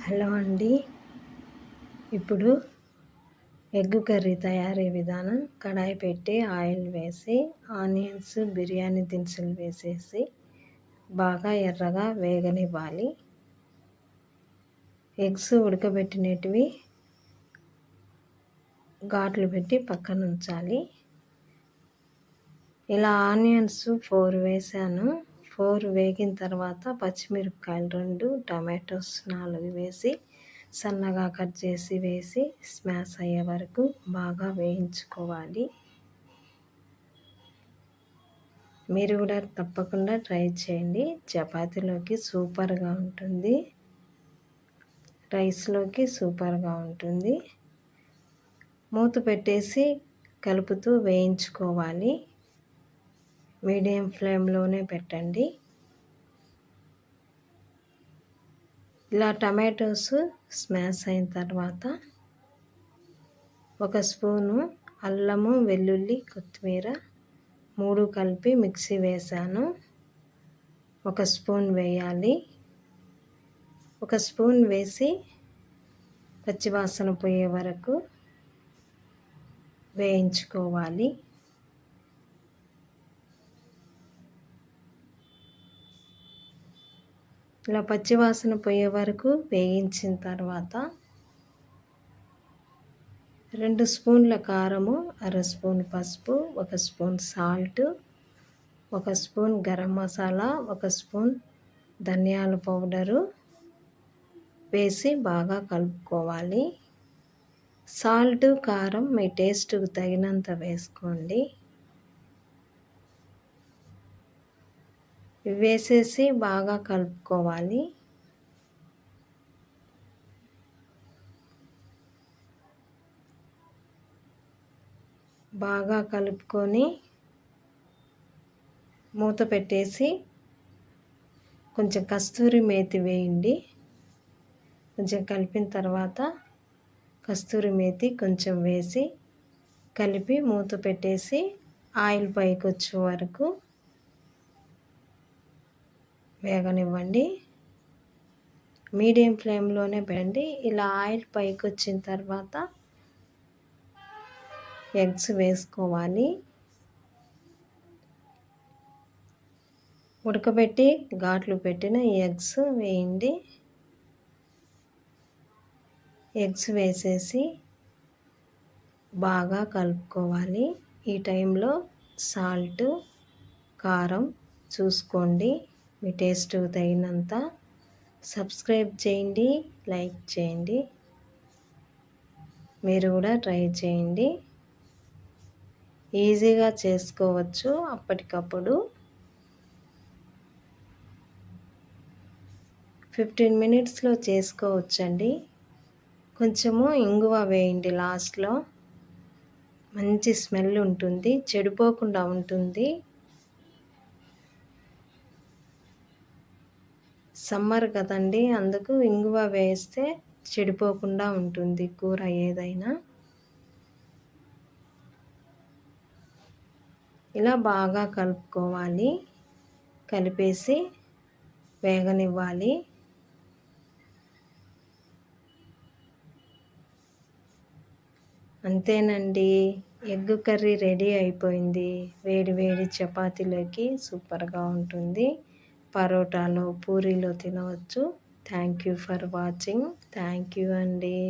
Hello అండి. ఇప్పుడు egg curry తయారీ విధానం. కడాయి పెట్టి ఆయిల్ వేసి ఆనియన్స్, బిర్యానీ దినుసులు వేసేసి బాగా ఎర్రగా వేగనివ్వాలి. ఎగ్స్ ఉడకబెట్టినటివి ఘాట్లు పెట్టి పక్కన ఉంచాలి. ఇలా ఆనియన్స్ 4 వేసాను. 4 వేగిన తర్వాత పచ్చిమిరపకాయలు 2, టమాటోస్ 4 వేసి సన్నగా కట్ చేసి వేసి స్మాష్ అయ్యే వరకు బాగా వేయించుకోవాలి. మీరు కూడా తప్పకుండా ట్రై చేయండి. చపాతీలోకి సూపర్గా ఉంటుంది, రైస్లోకి సూపర్గా ఉంటుంది. మూత పెట్టేసి కలుపుతూ వేయించుకోవాలి. మీడియం ఫ్లేమ్లోనే పెట్టండి. ఇలా టమాటోస్ స్మాష్ అయిన తర్వాత 1 స్పూను అల్లము, వెల్లుల్లి, కొత్తిమీర 3 కలిపి మిక్సీ వేసాను. 1 స్పూన్ వేయాలి. 1 స్పూన్ వేసి పచ్చివాసన పోయే వరకు వేయించుకోవాలి. ఇలా పచ్చివాసన పోయే వరకు వేయించిన తర్వాత 2 స్పూన్ల కారము, 1/2 స్పూన్ పసుపు, 1 spoon salt, 1 spoon garam masala, 1 spoon ధనియాల పౌడరు వేసి బాగా కలుపుకోవాలి. సాల్ట్, కారం మీ టేస్ట్కు తగినంత వేసుకోండి. వేసేసి బాగా కలుపుకోవాలి. బాగా కలుపుకొని మూత పెట్టేసి కొంచెం కస్తూరి మేతి వేయండి. కొంచెం కలిపిన తర్వాత కస్తూరి మేతి కొంచెం వేసి కలిపి మూత పెట్టేసి ఆయిల్ పైకి వచ్చే వరకు వేగనివ్వండి. మీడియం ఫ్లేమ్లోనే పెట్టండి. ఇలా ఆయిల్ పైకి వచ్చిన తర్వాత ఎగ్స్ వేసుకోవాలి. ఉడకబెట్టి ఘాట్లు పెట్టిన ఎగ్స్ వేయండి. ఎగ్స్ వేసేసి బాగా కలుపుకోవాలి. ఈ టైంలో సాల్ట్, కారం చూసుకోండి మీ టేస్ట్కు తగినంత. సబ్స్క్రైబ్ చేయండి, లైక్ చేయండి. మీరు కూడా ట్రై చేయండి. ఈజీగా చేసుకోవచ్చు. అప్పటికప్పుడు 15 మినిట్స్లో చేసుకోవచ్చండి. కొంచెము ఇంగువ వేయండి లాస్ట్లో. మంచి స్మెల్ ఉంటుంది, చెడిపోకుండా ఉంటుంది. సమ్మర్ కదండి, అందుకు ఇంగువ వేస్తే చెడిపోకుండా ఉంటుంది కూర ఏదైనా. ఇలా బాగా కలుపుకోవాలి. కలిపేసి వేగనివ్వాలి. అంతేనండి, ఎగ్ కర్రీ రెడీ అయిపోయింది. వేడి వేడి చపాతీలోకి సూపర్గా ఉంటుంది. పరోటాలో, పూరీలో తినవచ్చు. Thank you for watching. Thank you అండి.